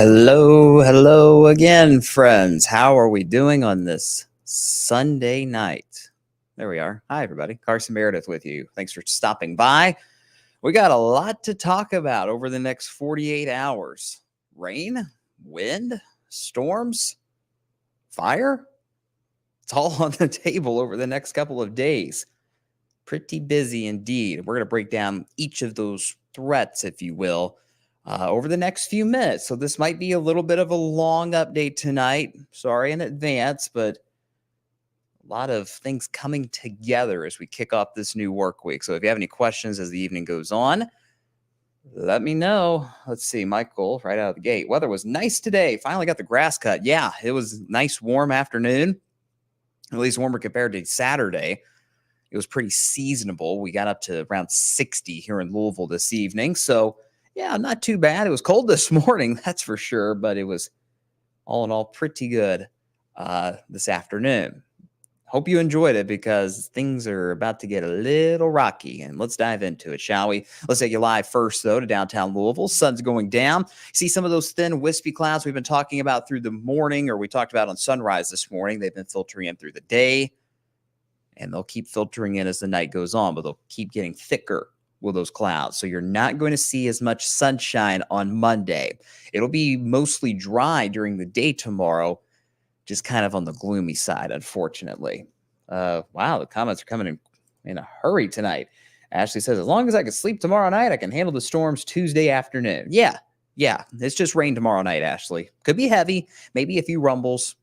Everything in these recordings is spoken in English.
Hello again, friends. How are we doing on this Sunday night? There we are. Hi, everybody. Carson Meredith with you. Thanks for stopping by. We got a lot to talk about over the next 48 hours. Rain, wind, storms, fire. It's all on the table over the next couple of days. Pretty busy indeed. We're going to break down each of those threats, if you will, over the next few minutes. So this might be a little bit of a long update tonight. Sorry in advance, but a lot of things coming together as we kick off this new work week. So if you have any questions as the evening goes on, let me know. Let's see, Michael, right out of the gate. Weather was nice today. Finally got the grass cut. Yeah, it was nice, warm afternoon, at least warmer compared to Saturday. It was pretty seasonable. We got up to around 60 here in Louisville this evening. So yeah, not too bad. It was cold this morning, that's for sure, but it was all in all pretty good this afternoon. Hope you enjoyed it because things are about to get a little rocky, and let's dive into it, shall we? Let's take you live first, though, to downtown Louisville. Sun's going down. See some of those thin, wispy clouds we've been talking about through the morning, or we talked about on sunrise this morning. They've been filtering in through the day, and they'll keep filtering in as the night goes on, but they'll keep getting thicker with those clouds. So you're not going to see as much sunshine on Monday. It'll be mostly dry during the day tomorrow, just kind of on the gloomy side, unfortunately. Wow, the comments are coming in a hurry tonight. Ashley says, as long as I can sleep tomorrow night, I can handle the storms Tuesday afternoon. Yeah, it's just rain tomorrow night, Ashley. Could be heavy, maybe a few rumbles,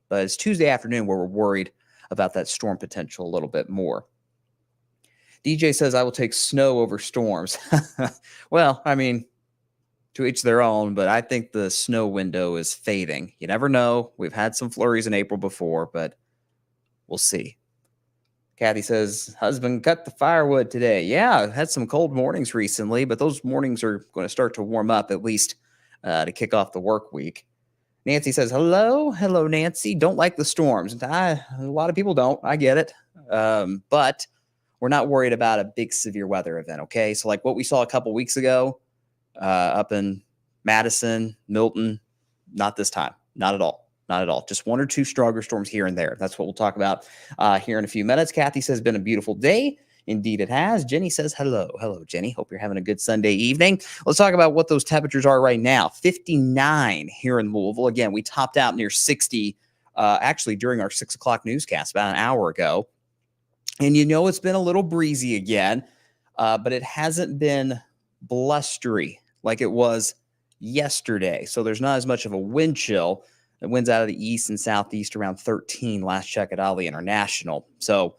but it's Tuesday afternoon where we're worried about that storm potential a little bit more. DJ says, I will take snow over storms. Well, I mean, to each their own, but I think the snow window is fading. You never know. We've had some flurries in April before, but we'll see. Kathy says, husband cut the firewood today. Yeah, I've had some cold mornings recently, but those mornings are going to start to warm up at least to kick off the work week. Nancy says, hello, Nancy. Don't like the storms. A lot of people don't. I get it. But we're not worried about a big severe weather event, okay? So like what we saw a couple weeks ago up in Madison, Milton, not this time. Not at all. Not at all. Just one or two stronger storms here and there. That's what we'll talk about here in a few minutes. Kathy says, been a beautiful day. Indeed, it has. Jenny says, hello. Hello, Jenny. Hope you're having a good Sunday evening. Let's talk about what those temperatures are right now. 59 here in Louisville. Again, we topped out near 60 actually during our 6 o'clock newscast about an hour ago. And you know it's been a little breezy again, but it hasn't been blustery like it was yesterday. So there's not as much of a wind chill. The wind's out of the east and southeast around 13 last check at Ali International. So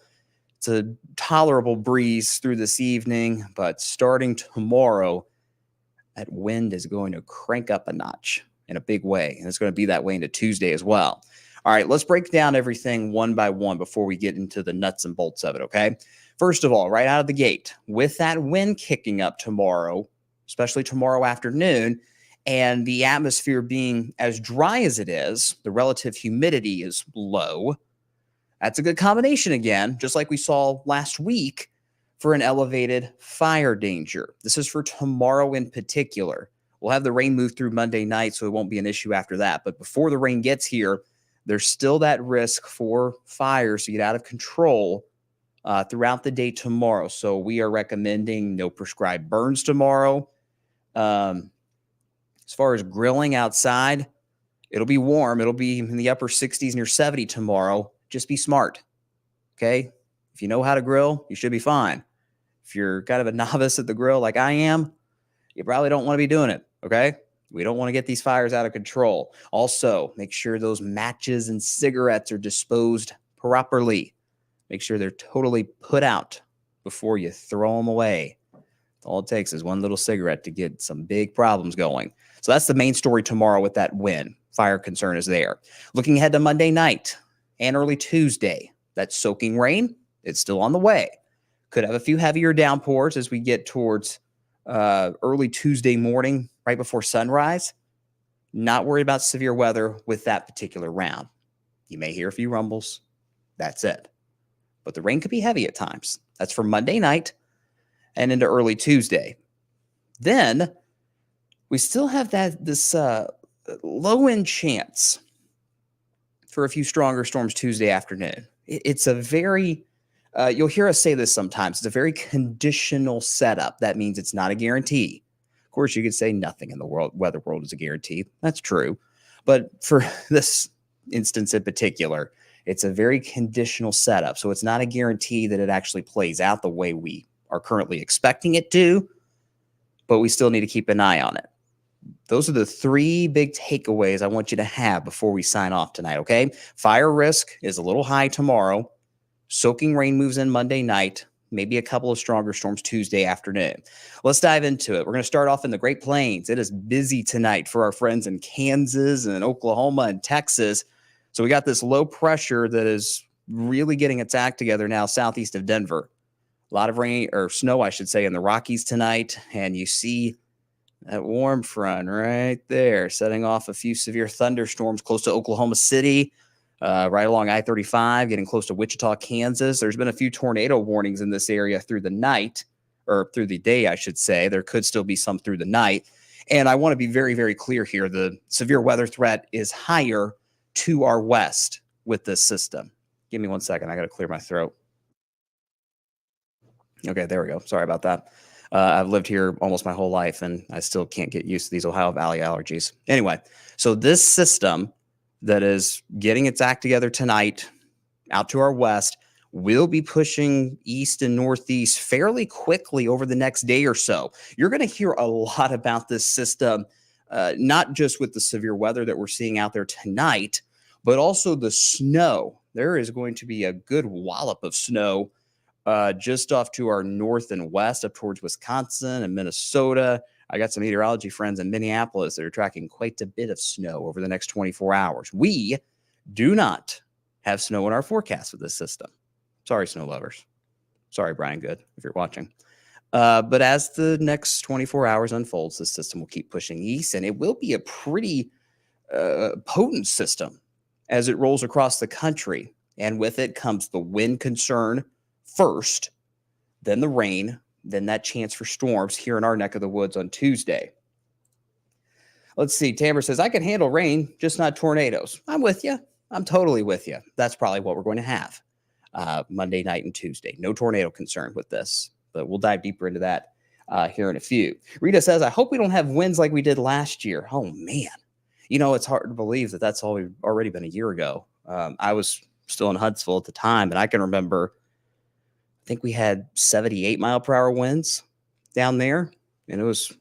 it's a tolerable breeze through this evening, but starting tomorrow, that wind is going to crank up a notch in a big way. And it's going to be that way into Tuesday as well. All right, let's break down everything one by one before we get into the nuts and bolts of it, okay? First of all, right out of the gate, with that wind kicking up tomorrow, especially tomorrow afternoon, and the atmosphere being as dry as it is, the relative humidity is low. That's a good combination again, just like we saw last week for an elevated fire danger. This is for tomorrow in particular. We'll have the rain move through Monday night, so it won't be an issue after that. But before the rain gets here, there's still that risk for fires to get out of control throughout the day tomorrow. So we are recommending no prescribed burns tomorrow. As far as grilling outside, It'll be warm. It'll be in the upper 60s near 70 tomorrow. Just be smart. Okay. If you know how to grill, you should be fine. If you're kind of a novice at the grill like I am, you probably don't want to be doing it. Okay. We don't want to get these fires out of control. Also, make sure those matches and cigarettes are disposed properly. Make sure they're totally put out before you throw them away. All it takes is one little cigarette to get some big problems going. So that's the main story tomorrow with that win. Fire concern is there. Looking ahead to Monday night and early Tuesday, that soaking rain, it's still on the way. Could have a few heavier downpours as we get towards early Tuesday morning, right before sunrise. Not worried about severe weather with that particular round. You may hear a few rumbles. That's it. But the rain could be heavy at times. That's for Monday night and into early Tuesday. Then we still have this low-end chance for a few stronger storms Tuesday afternoon. It's a very, you'll hear us say this sometimes, it's a very conditional setup. That means it's not a guarantee. Of course, you could say nothing in the weather world is a guarantee. That's true. But for this instance in particular, it's a very conditional setup. So it's not a guarantee that it actually plays out the way we are currently expecting it to, but we still need to keep an eye on it. Those are the three big takeaways I want you to have before we sign off tonight, okay? Fire risk is a little high tomorrow. Soaking rain moves in Monday night. Maybe a couple of stronger storms Tuesday afternoon. Let's dive into it. We're going to start off in the Great Plains. It is busy tonight for our friends in Kansas and Oklahoma and Texas. So we got this low pressure that is really getting its act together now southeast of Denver. A lot of rain or snow, I should say, in the Rockies tonight. And you see that warm front right there, setting off a few severe thunderstorms close to Oklahoma City, right along I-35, getting close to Wichita, Kansas. There's been a few tornado warnings in this area through the night, or through the day, I should say. There could still be some through the night. And I want to be very, very clear here. The severe weather threat is higher to our west with this system. Give me 1 second. I got to clear my throat. Okay, there we go. Sorry about that. I've lived here almost my whole life, and I still can't get used to these Ohio Valley allergies. Anyway, so this system that is getting its act together tonight out to our west will be pushing east and northeast fairly quickly over the next day or so. You're going to hear a lot about this system, not just with the severe weather that we're seeing out there tonight, but also the snow. There is going to be a good wallop of snow just off to our north and west, up towards Wisconsin and Minnesota. I got some meteorology friends in Minneapolis that are tracking quite a bit of snow over the next 24 hours. We do not have snow in our forecast with this system. Sorry, snow lovers. Sorry, Brian Good, if you're watching. But as the next 24 hours unfolds, the system will keep pushing east, and it will be a pretty potent system as it rolls across the country. And with it comes the wind concern first, then the rain, then that chance for storms here in our neck of the woods on Tuesday. Let's see. Tamara says, I can handle rain, just not tornadoes. I'm with you. I'm totally with you. That's probably what we're going to have Monday night and Tuesday. No tornado concern with this, but we'll dive deeper into that here in a few. Rita says, I hope we don't have winds like we did last year. Oh, man. You know, it's hard to believe that that's already been a year ago. I was still in Huntsville at the time, and I can remember, I think we had 78-mile-per-hour winds down there, and it was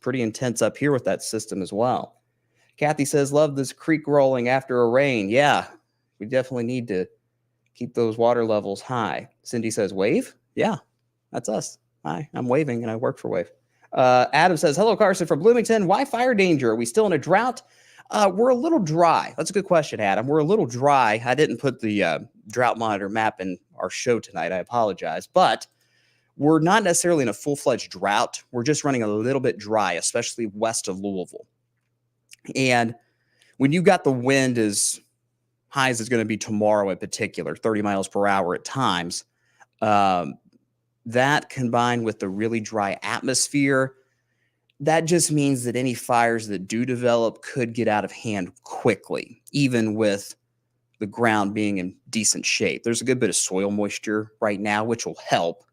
pretty intense up here with that system as well. Kathy says, love this creek rolling after a rain. Yeah, we definitely need to keep those water levels high. Cindy says, wave? Yeah, that's us. Hi, I'm waving, and I work for Wave. Adam says, hello, Carson from Bloomington. Why fire danger? Are we still in a drought? We're a little dry. That's a good question, Adam. We're a little dry. I didn't put the drought monitor map in our show tonight. I apologize. But we're not necessarily in a full-fledged drought. We're just running a little bit dry, especially west of Louisville. And when you got the wind as high as it's going to be tomorrow in particular, 30 miles per hour at times, that combined with the really dry atmosphere, that just means that any fires that do develop could get out of hand quickly, even with the ground being in decent shape. There's a good bit of soil moisture right now, which will help,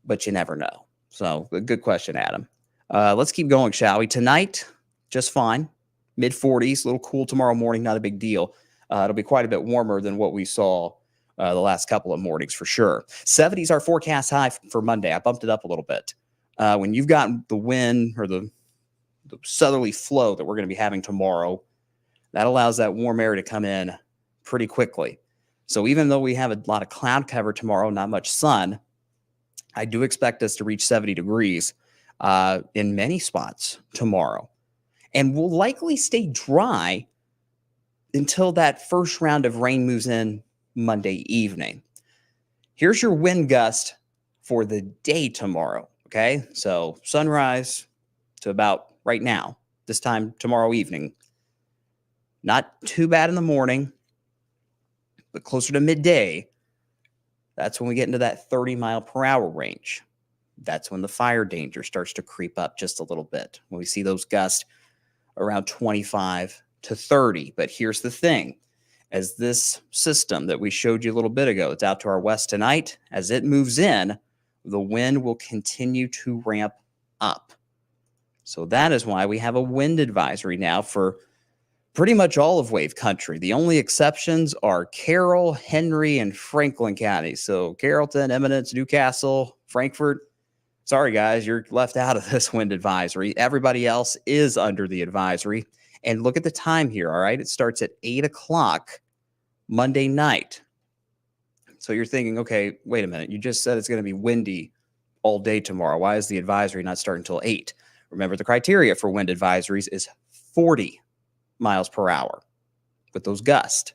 but you never know. So, a good question, Adam. Let's keep going, shall we? Tonight, just fine. mid 40s, a little cool tomorrow morning, not a big deal. It'll be quite a bit warmer than what we saw the last couple of mornings for sure. 70s our forecast high for Monday. I bumped it up a little bit. When you've got the wind or the southerly flow that we're going to be having tomorrow, that allows that warm air to come in pretty quickly. So even though we have a lot of cloud cover tomorrow, not much sun, I do expect us to reach 70 degrees in many spots tomorrow. And we'll likely stay dry until that first round of rain moves in Monday evening. Here's your wind gust for the day tomorrow, okay? So sunrise to about right now, this time tomorrow evening. Not too bad in the morning, but closer to midday, that's when we get into that 30-mile-per-hour range. That's when the fire danger starts to creep up just a little bit, when we see those gusts around 25 to 30. But here's the thing. As this system that we showed you a little bit ago, it's out to our west tonight, as it moves in, the wind will continue to ramp up. So that is why we have a wind advisory now for pretty much all of Wave Country. The only exceptions are Carroll, Henry, and Franklin counties. So Carrollton, Eminence, Newcastle, Frankfort. Sorry, guys, you're left out of this wind advisory. Everybody else is under the advisory. And look at the time here, all right? It starts at 8 o'clock Monday night. So you're thinking, okay, wait a minute. You just said it's going to be windy all day tomorrow. Why is the advisory not starting until 8? Remember, the criteria for wind advisories is 40 miles per hour with those gusts.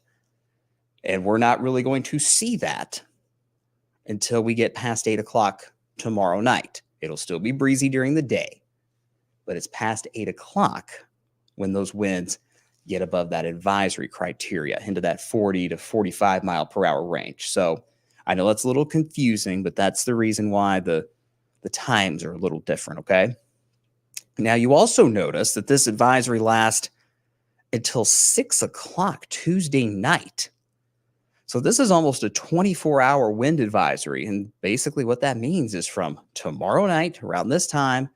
And we're not really going to see that until we get past 8 o'clock tomorrow night. It'll still be breezy during the day, but it's past 8 o'clock when those winds get above that advisory criteria into that 40 to 45 mile per hour range. So I know that's a little confusing, but that's the reason why the times are a little different, okay? Now, you also notice that this advisory lasts until 6 o'clock Tuesday night. So this is almost a 24-hour wind advisory. And basically what that means is from tomorrow night around this time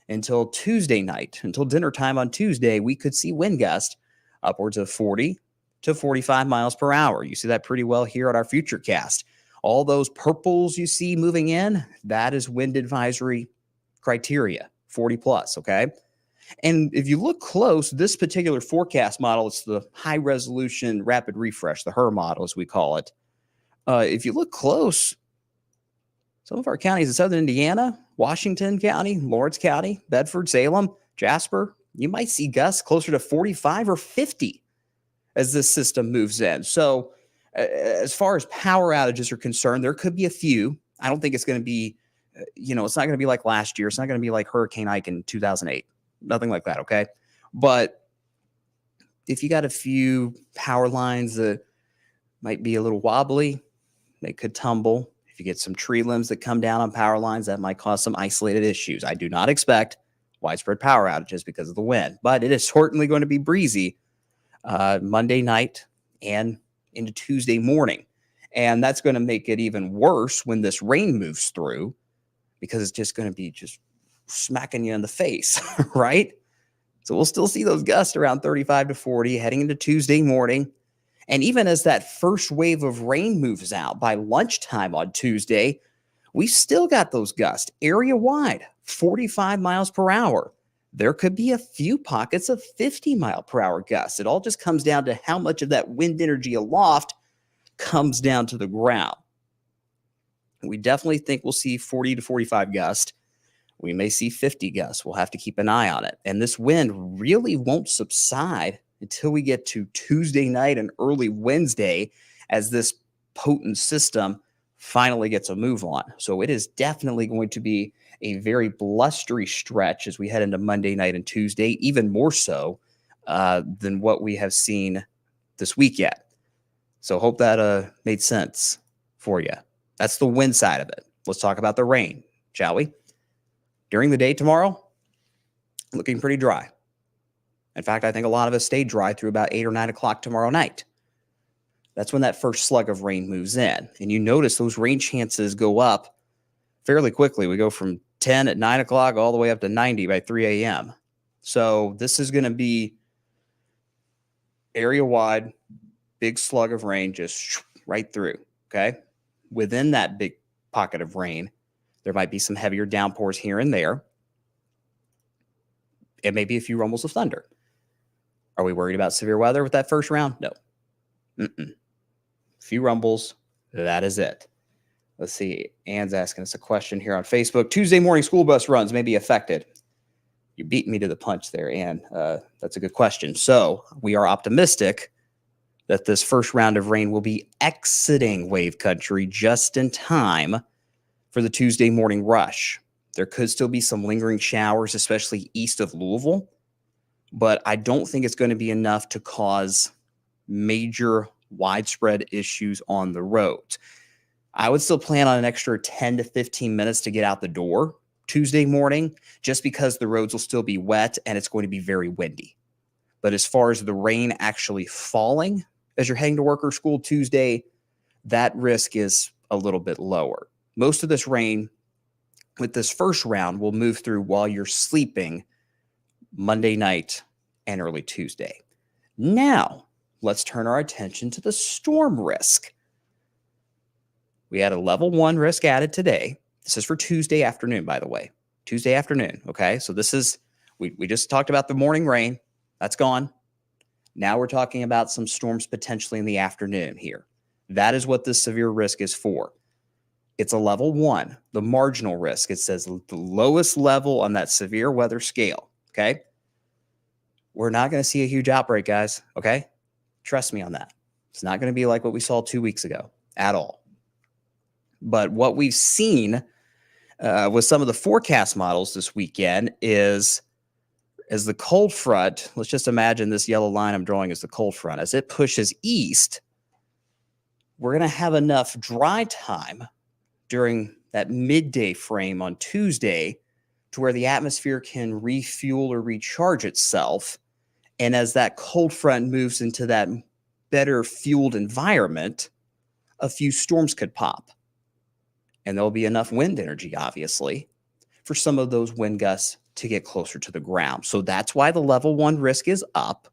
until Tuesday night, until dinner time on Tuesday, we could see wind gusts upwards of 40 to 45 miles per hour. You see that pretty well here at our Futurecast. All those purples you see moving in, that is wind advisory criteria, 40 plus, okay? And if you look close, this particular forecast model, it's the high resolution rapid refresh, the HRRR model as we call it. If you look close, some of our counties in southern Indiana, Washington County, Lawrence County, Bedford, Salem, Jasper, you might see gusts closer to 45 or 50 as this system moves in. So as far as power outages are concerned, there could be a few. I don't think it's going to be, it's not going to be like last year. It's not going to be like Hurricane Ike in 2008. Nothing like that, okay? But if you got a few power lines that might be a little wobbly, they could tumble. If you get some tree limbs that come down on power lines, that might cause some isolated issues. I do not expect widespread power outages because of the wind, but it is certainly going to be breezy Monday night and into Tuesday morning. And that's going to make it even worse when this rain moves through, because it's just going to be just smacking you in the face, right? So we'll still see those gusts around 35 to 40 heading into Tuesday morning. And even as that first wave of rain moves out by lunchtime on Tuesday, we still got those gusts area wide, 45 miles per hour. There could be a few pockets of 50 mile per hour gusts. It all just comes down to how much of that wind energy aloft comes down to the ground. We definitely think we'll see 40 to 45 gusts. We may see 50 gusts. We'll have to keep an eye on it. And this wind really won't subside until we get to Tuesday night and early Wednesday, as this potent system finally gets a move on. So it is definitely going to be a very blustery stretch as we head into Monday night and Tuesday, even more so than what we have seen this week yet. So hope that made sense for you. That's the wind side of it. Let's talk about the rain, shall we? During the day tomorrow, looking pretty dry. In fact, I think a lot of us stay dry through about 8 or 9 o'clock tomorrow night. That's when that first slug of rain moves in. And you notice those rain chances go up fairly quickly. We go from 10 at 9 o'clock all the way up to 90 by 3 a.m. So this is going to be area wide, big slug of rain just right through. Okay. Within that big pocket of rain, there might be some heavier downpours here and there. It may be a few rumbles of thunder. Are we worried about severe weather with that first round? No. A few rumbles. That is it. Let's see. Ann's asking us a question here on Facebook. Tuesday morning school bus runs may be affected. You beat me to the punch there, Ann. That's a good question. So we are optimistic that this first round of rain will be exiting wave country just in time for the Tuesday morning rush. There could still be some lingering showers, especially east of Louisville, but I don't think it's going to be enough to cause major widespread issues on the roads. I would still plan on an extra 10 to 15 minutes to get out the door Tuesday morning, just because the roads will still be wet and it's going to be very windy. But as far as the rain actually falling as you're heading to work or school Tuesday, that risk is a little bit lower. Most of this rain with this first round will move through while you're sleeping Monday night and early Tuesday. Now, let's turn our attention to the storm risk. We had a level 1 risk added today. This is for Tuesday afternoon, by the way. Tuesday afternoon, okay? So this is, we just talked about the morning rain. That's gone. Now we're talking about some storms potentially in the afternoon here. That is what this severe risk is for. It's a level 1, the marginal risk. It says the lowest level on that severe weather scale, okay? We're not going to see a huge outbreak, guys, okay? Trust me on that. It's not going to be like what we saw 2 weeks ago at all. But what we've seen with some of the forecast models this weekend is as the cold front, let's just imagine this yellow line I'm drawing is the cold front. As it pushes east, we're going to have enough dry time during that midday frame on Tuesday to where the atmosphere can refuel or recharge itself. And as that cold front moves into that better fueled environment, a few storms could pop. And there'll be enough wind energy, obviously, for some of those wind gusts to get closer to the ground. So that's why the level 1 risk is up.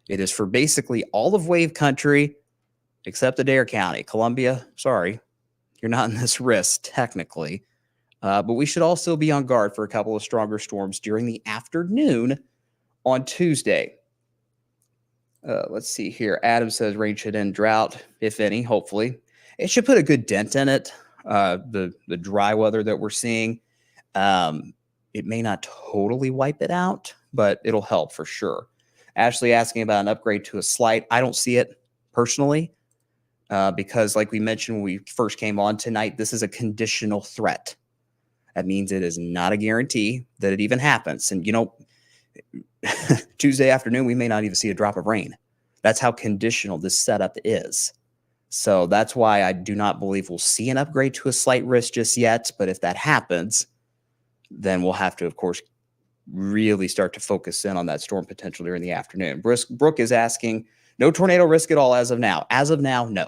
It is for basically all of wave country, except Adair County. Columbia, sorry, you're not in this risk technically. But we should also be on guard for a couple of stronger storms during the afternoon on Tuesday. Let's see here. Adam says rain should end drought, if any, hopefully. It should put a good dent in it. The dry weather that we're seeing, it may not totally wipe it out, but it'll help for sure. Ashley asking about an upgrade to a slight. I don't see it personally because like we mentioned when we first came on tonight, this is a conditional threat. That means it is not a guarantee that it even happens. And, you know, Tuesday afternoon, we may not even see a drop of rain. That's how conditional this setup is. So that's why I do not believe we'll see an upgrade to a slight risk just yet. But if that happens, then we'll have to, of course, really start to focus in on that storm potential during the afternoon. Brooke is asking, no tornado risk at all as of now. As of now, no.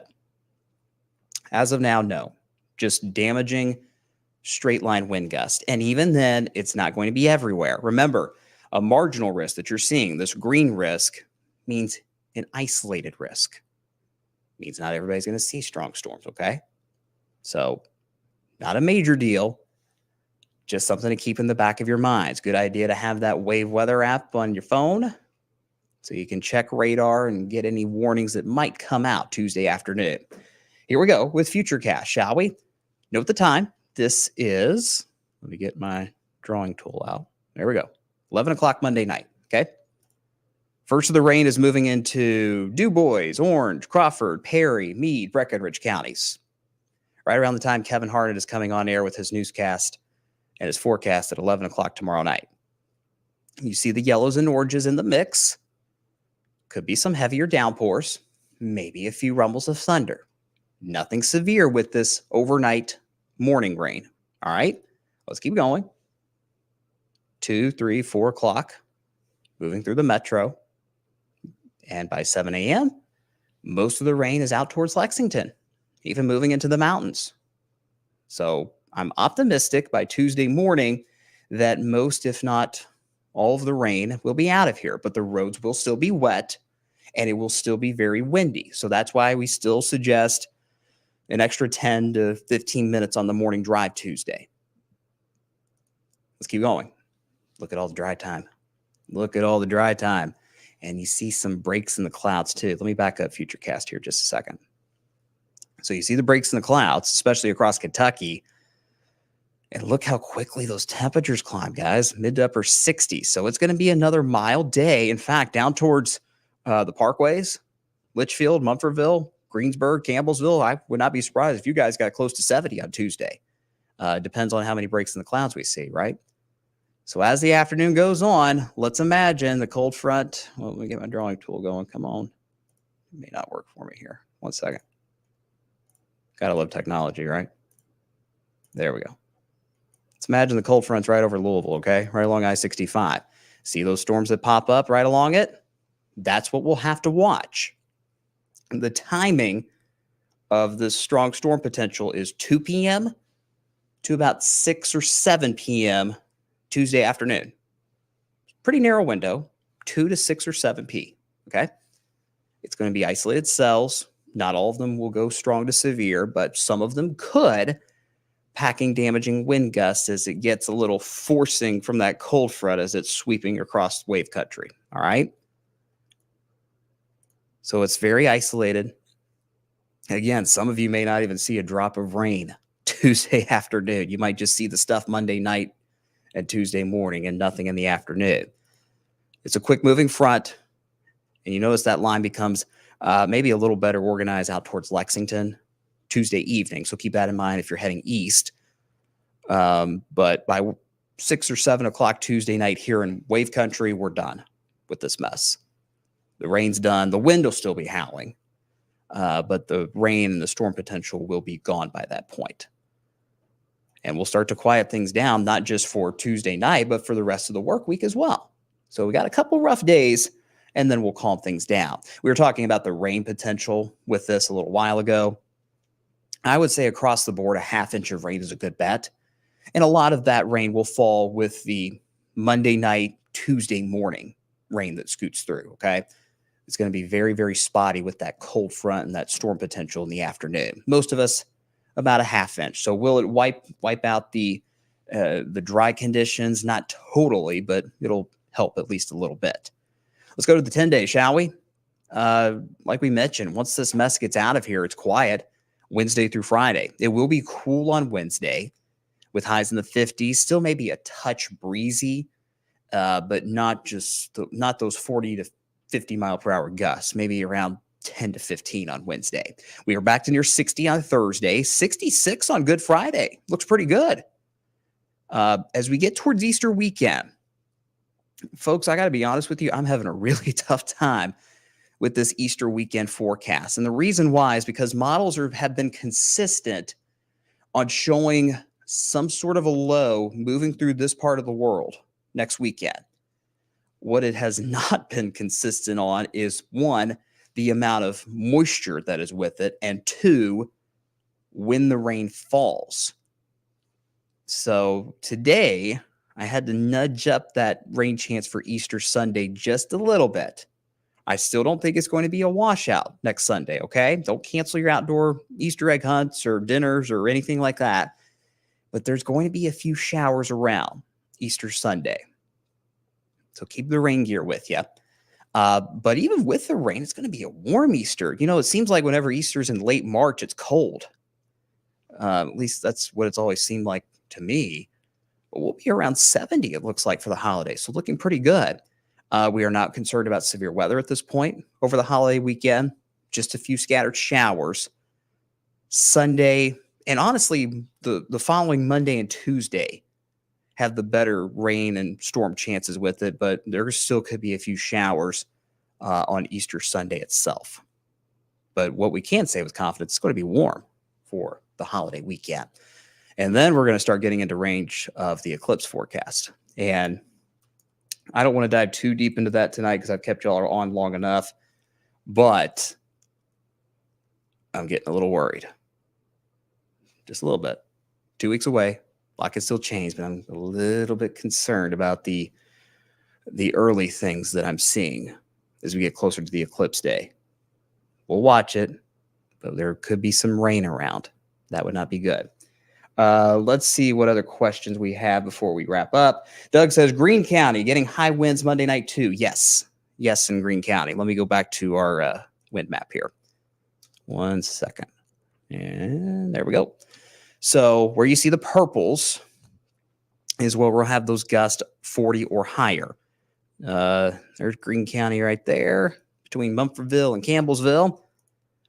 As of now, no. Just damaging straight line wind gust. And even then, it's not going to be everywhere. Remember, a marginal risk that you're seeing, this green risk, means an isolated risk. Means not everybody's going to see strong storms, okay? So, not a major deal. Just something to keep in the back of your mind. It's a good idea to have that Wave Weather app on your phone so you can check radar and get any warnings that might come out Tuesday afternoon. Here we go with Futurecast, shall we? Note the time. This is, let me get my drawing tool out. There we go. 11 o'clock Monday night, okay? First of the rain is moving into DuBois, Orange, Crawford, Perry, Meade, Breckenridge counties. Right around the time Kevin Harnett is coming on air with his newscast and his forecast at 11 o'clock tomorrow night. You see the yellows and oranges in the mix. Could be some heavier downpours, maybe a few rumbles of thunder. Nothing severe with this overnight morning rain. All right, let's keep going. 2, 3, 4 o'clock, moving through the metro. And by 7 a.m., most of the rain is out towards Lexington, even moving into the mountains. So I'm optimistic by Tuesday morning that most, if not all of the rain will be out of here, but the roads will still be wet and it will still be very windy. So that's why we still suggest an extra 10 to 15 minutes on the morning drive Tuesday. Let's keep going. Look at all the dry time. Look at all the dry time. And you see some breaks in the clouds too. Let me back up Futurecast here just a second. So you see the breaks in the clouds, especially across Kentucky. And look how quickly those temperatures climb, guys. Mid to upper 60s. So it's going to be another mild day. In fact, down towards the parkways, Litchfield, Mumfordville, Greensburg, Campbellsville, I would not be surprised if you guys got close to 70 on Tuesday. Depends on how many breaks in the clouds we see, right? So as the afternoon goes on, let's imagine the cold front. Well, let me get my drawing tool going. Come on. It may not work for me here. One second. Gotta love technology, right? There we go. Let's imagine the cold front's right over Louisville, okay? Right along I-65. See those storms that pop up right along it? That's what we'll have to watch. The timing of this strong storm potential is 2 p.m. to about 6 or 7 p.m. Tuesday afternoon. Pretty narrow window, 2 to 6 or 7 p. Okay. It's going to be isolated cells. Not all of them will go strong to severe, but some of them could, packing damaging wind gusts as it gets a little forcing from that cold front as it's sweeping across wave country. All right. So it's very isolated. Again, some of you may not even see a drop of rain Tuesday afternoon. You might just see the stuff Monday night and Tuesday morning and nothing in the afternoon. It's a quick moving front. And you notice that line becomes maybe a little better organized out towards Lexington Tuesday evening. So keep that in mind if you're heading east. But by 6 or 7 o'clock Tuesday night here in wave country, we're done with this mess. The rain's done. The wind will still be howling. But the rain and the storm potential will be gone by that point. And we'll start to quiet things down, not just for Tuesday night, but for the rest of the work week as well. So we got a couple rough days, and then we'll calm things down. We were talking about the rain potential with this a little while ago. I would say across the board, a ½ inch of rain is a good bet. And a lot of that rain will fall with the Monday night, Tuesday morning rain that scoots through, okay? It's going to be very, very spotty with that cold front and that storm potential in the afternoon. Most of us, about a ½ inch. So will it wipe out the dry conditions? Not totally, but it'll help at least a little bit. Let's go to the 10-day, shall we? Like we mentioned, once this mess gets out of here, it's quiet Wednesday through Friday. It will be cool on Wednesday with highs in the 50s. Still maybe a touch breezy, but not those 40 to 50 mile per hour gusts, maybe around 10 to 15 on Wednesday. We are back to near 60 on Thursday, 66 on Good Friday. Looks pretty good. As we get towards Easter weekend, folks, I got to be honest with you, I'm having a really tough time with this Easter weekend forecast. And the reason why is because models have been consistent on showing some sort of a low moving through this part of the world next weekend. What it has not been consistent on is, one, the amount of moisture that is with it, and two, when the rain falls. So today, I had to nudge up that rain chance for Easter Sunday just a little bit. I still don't think it's going to be a washout next Sunday, okay? Don't cancel your outdoor Easter egg hunts or dinners or anything like that. But there's going to be a few showers around Easter Sunday. So keep the rain gear with you. But even with the rain, it's going to be a warm Easter. You know, it seems like whenever Easter's in late March, it's cold. At least that's what it's always seemed like to me. But we'll be around 70, it looks like, for the holiday. So looking pretty good. We are not concerned about severe weather at this point over the holiday weekend. Just a few scattered showers. Sunday, and honestly, the following Monday and Tuesday have the better rain and storm chances with it, but there still could be a few showers on Easter Sunday itself. But what we can say with confidence, it's going to be warm for the holiday weekend. And then we're going to start getting into range of the eclipse forecast. And I don't want to dive too deep into that tonight because I've kept y'all on long enough, but I'm getting a little worried. Just a little bit. 2 weeks away. A lot can still change, but I'm a little bit concerned about the early things that I'm seeing, as we get closer to the eclipse day. We'll watch it, but there could be some rain around. That would not be good. Let's see what other questions we have before we wrap up. Doug says, Greene County getting high winds Monday night too. Yes, in Greene County. Let me go back to our wind map here. 1 second. And there we go. So where you see the purples is where we'll have those gusts 40 or higher. There's Greene County right there between Mumfordville and Campbellsville.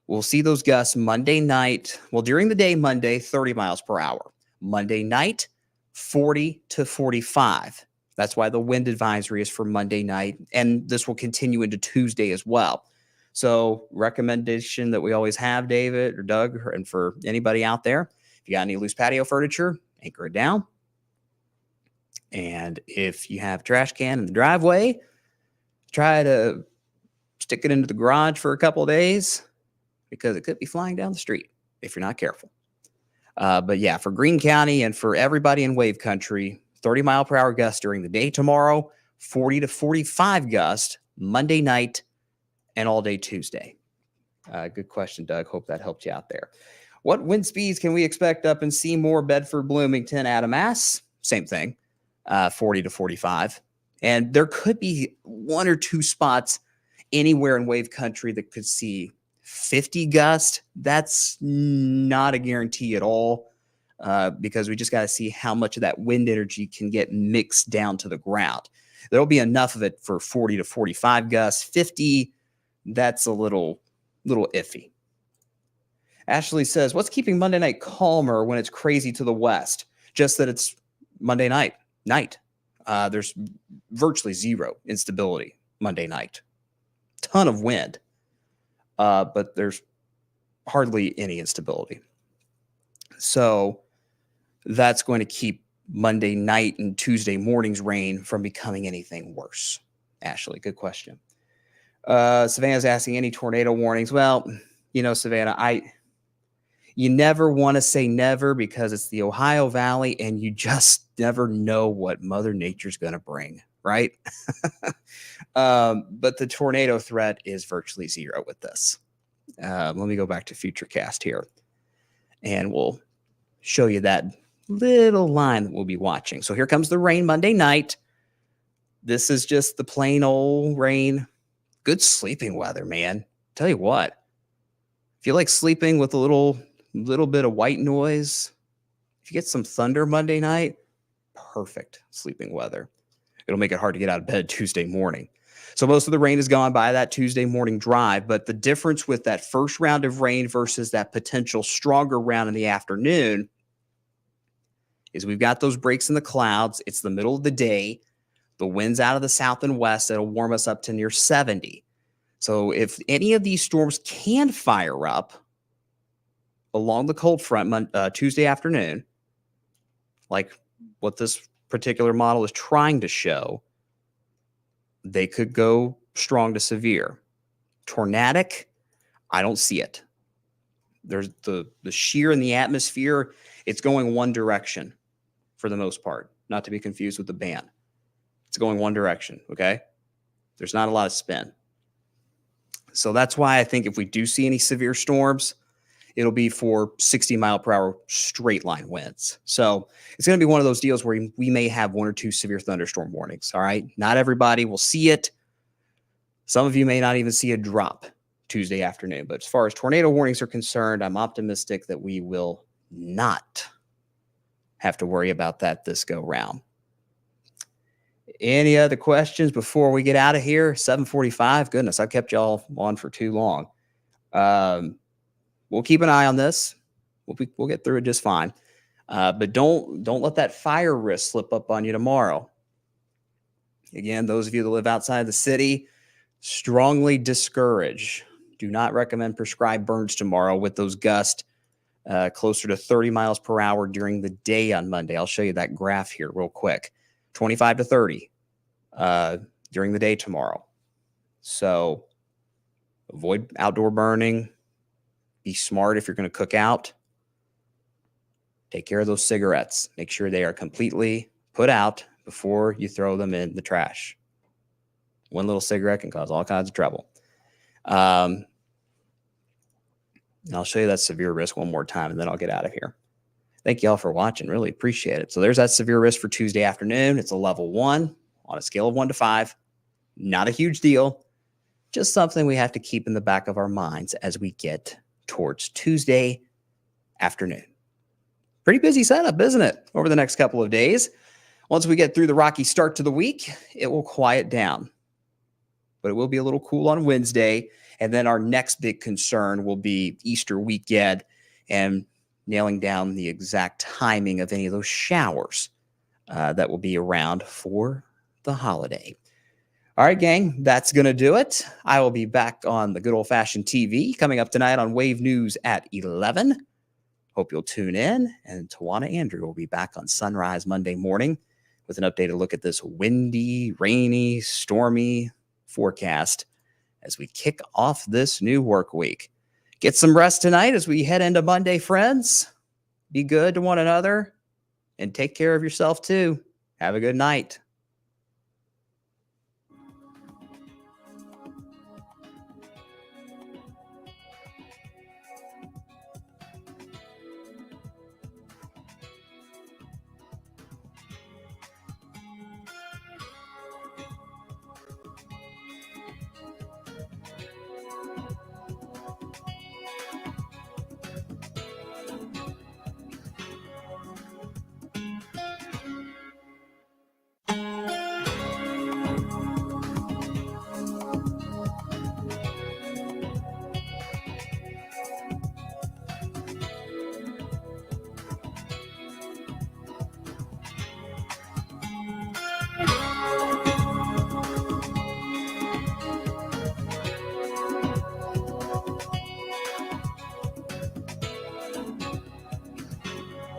We'll see those gusts Monday night. Well, during the day, Monday, 30 miles per hour. Monday night, 40 to 45. That's why the wind advisory is for Monday night. And this will continue into Tuesday as well. So recommendation that we always have, David or Doug, and for anybody out there, if you got any loose patio furniture, anchor it down. And if you have a trash can in the driveway, try to stick it into the garage for a couple of days because it could be flying down the street if you're not careful. But yeah, for Greene County and for everybody in wave country, 30 mile per hour gust during the day tomorrow, 40 to 45 gust Monday night and all day Tuesday. Good question, Doug. Hope that helped you out there. What wind speeds can we expect up in Seymour, Bedford, Bloomington, Adamass? Same thing, 40 to 45. And there could be 1 or 2 spots anywhere in wave country that could see 50 gust. That's not a guarantee at all because we just got to see how much of that wind energy can get mixed down to the ground. There'll be enough of it for 40 to 45 gusts. 50, that's a little iffy. Ashley says, what's keeping Monday night calmer when it's crazy to the west? Just that it's Monday night. There's virtually zero instability Monday night. Ton of wind, but there's hardly any instability. So that's going to keep Monday night and Tuesday morning's rain from becoming anything worse. Ashley, good question. Savannah's asking any tornado warnings. Well, Savannah, you never want to say never because it's the Ohio Valley and you just never know what Mother Nature's going to bring, right? But the tornado threat is virtually zero with this. Let me go back to Futurecast here and we'll show you that little line that we'll be watching. So here comes the rain Monday night. This is just the plain old rain. Good sleeping weather, man. Tell you what, if you like sleeping with a little bit of white noise, if you get some thunder Monday night, perfect sleeping weather. It'll make it hard to get out of bed Tuesday morning. So most of the rain is gone by that Tuesday morning drive, but the difference with that first round of rain versus that potential stronger round in the afternoon is we've got those breaks in the clouds. It's the middle of the day. The wind's out of the south and west. It'll warm us up to near 70. So if any of these storms can fire up along the cold front Tuesday afternoon, like what this particular model is trying to show, they could go strong to severe. Tornadic, I don't see it. There's the shear in the atmosphere. It's going one direction for the most part, not to be confused with the band. It's going one direction, okay? There's not a lot of spin. So that's why I think if we do see any severe storms, it'll be for 60 mile per hour straight line winds. So it's going to be one of those deals where we may have 1 or 2 severe thunderstorm warnings. All right. Not everybody will see it. Some of you may not even see a drop Tuesday afternoon. But as far as tornado warnings are concerned, I'm optimistic that we will not have to worry about that this go round. Any other questions before we get out of here? 7:45. Goodness, I've kept y'all on for too long. We'll keep an eye on this. We'll get through it just fine. But don't let that fire risk slip up on you tomorrow. Again, those of you that live outside the city, strongly discourage. Do not recommend prescribed burns tomorrow with those gusts closer to 30 miles per hour during the day on Monday. I'll show you that graph here real quick. 25 to 30 during the day tomorrow. So avoid outdoor burning. Be smart if you're going to cook out. Take care of those cigarettes. Make sure they are completely put out before you throw them in the trash. One little cigarette can cause all kinds of trouble. I'll show you that severe risk one more time, and then I'll get out of here. Thank you all for watching. Really appreciate it. So there's that severe risk for Tuesday afternoon. It's a level 1 on a scale of 1 to 5. Not a huge deal. Just something we have to keep in the back of our minds as we get towards Tuesday afternoon. Pretty busy setup, isn't it? Over the next couple of days. Once we get through the rocky start to the week, it will quiet down. But it will be a little cool on Wednesday. And then our next big concern will be Easter weekend and nailing down the exact timing of any of those showers that will be around for the holiday. All right, gang, that's going to do it. I will be back on the good old-fashioned TV coming up tonight on Wave News at 11. Hope you'll tune in. And Tawana Andrew will be back on Sunrise Monday morning with an updated look at this windy, rainy, stormy forecast as we kick off this new work week. Get some rest tonight as we head into Monday, friends. Be good to one another and take care of yourself too. Have a good night.